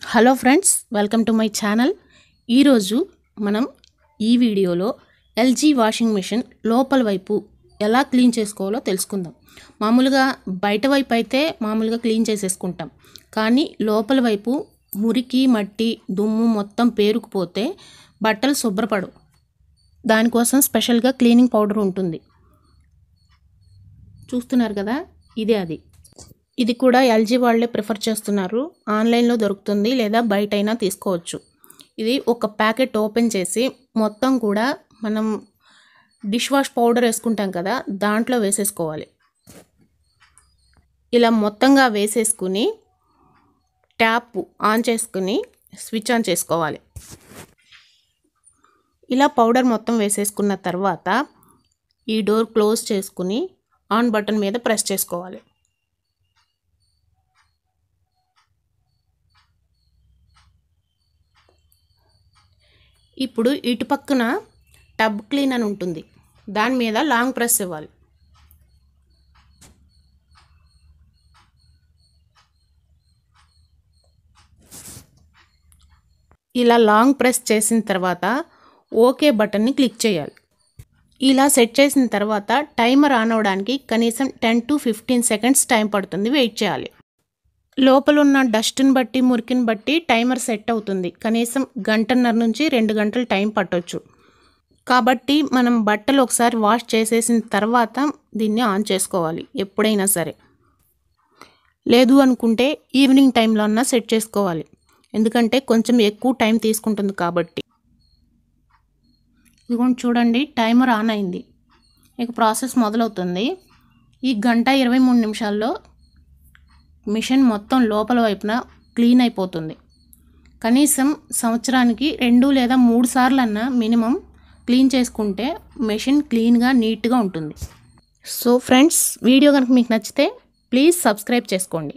Hello friends, welcome to my channel. ఈరోజు మనం ఈ వీడియోలో ఎల్జీ వాషింగ్ మెషిన్ లోపల వైపు ఎలా క్లీన్ చేసుకోవాలో తెలుసుకుందాం. మామూలుగా బయట వైపు అయితే మామూలుగా క్లీన్ చేసేసుకుంటాం, కానీ లోపల వైపు మురికి మట్టి దుమ్ము మొత్తం పేరుకుపోతే బట్టలు శుభ్రపడవు. దానికోసం స్పెషల్గా క్లీనింగ్ పౌడర్ ఉంటుంది. చూస్తున్నారు కదా, ఇదే అది. ఇది కూడా ఎల్జీ వాళ్ళే ప్రిఫర్ చేస్తున్నారు. ఆన్లైన్లో దొరుకుతుంది, లేదా బయట అయినా తీసుకోవచ్చు. ఇది ఒక ప్యాకెట్ ఓపెన్ చేసి మొత్తం కూడా మనం డిష్ వాష్ పౌడర్ వేసుకుంటాం కదా, దాంట్లో వేసేసుకోవాలి. ఇలా మొత్తంగా వేసేసుకుని ట్యాప్ ఆన్ చేసుకుని స్విచ్ ఆన్ చేసుకోవాలి. ఇలా పౌడర్ మొత్తం వేసేసుకున్న తర్వాత ఈ డోర్ క్లోజ్ చేసుకుని ఆన్ బటన్ మీద ప్రెస్ చేసుకోవాలి. ఇప్పుడు ఇటు పక్కన టబ్ క్లీన్ అని ఉంటుంది, దాని మీద లాంగ్ ప్రెస్ ఇవ్వాలి. ఇలా లాంగ్ ప్రెస్ చేసిన తర్వాత ఓకే బటన్ని క్లిక్ చేయాలి. ఇలా సెట్ చేసిన తర్వాత టైమర్ ఆన్ అవ్వడానికి కనీసం 10 to 15 seconds టైం పడుతుంది, వెయిట్ చేయాలి. లోపల ఉన్న డస్ట్ని బట్టి మురికిని బట్టి టైమర్ సెట్ అవుతుంది. కనీసం 1.5 నుంచి 2 గంటలు టైం పట్టొచ్చు. కాబట్టి మనం బట్టలు ఒకసారి వాష్ చేసేసిన తర్వాత దీన్ని ఆన్ చేసుకోవాలి ఎప్పుడైనా సరే. లేదు అనుకుంటే ఈవినింగ్ టైంలో అన్నా సెట్ చేసుకోవాలి, ఎందుకంటే కొంచెం ఎక్కువ టైం తీసుకుంటుంది కాబట్టి. ఇదిగోండి చూడండి, టైమర్ ఆన్ అయింది. ఇక ప్రాసెస్ మొదలవుతుంది. ఈ 1:23 నిమిషాల్లో మిషన్ మొత్తం లోపల వైపున క్లీన్ అయిపోతుంది. కనీసం సంవత్సరానికి 2 లేదా 3 సార్లు అన్నా మినిమం క్లీన్ చేసుకుంటే మెషిన్ క్లీన్గా నీట్గా ఉంటుంది. సో ఫ్రెండ్స్, వీడియో కనుక మీకు నచ్చితే ప్లీజ్ సబ్స్క్రైబ్ చేసుకోండి.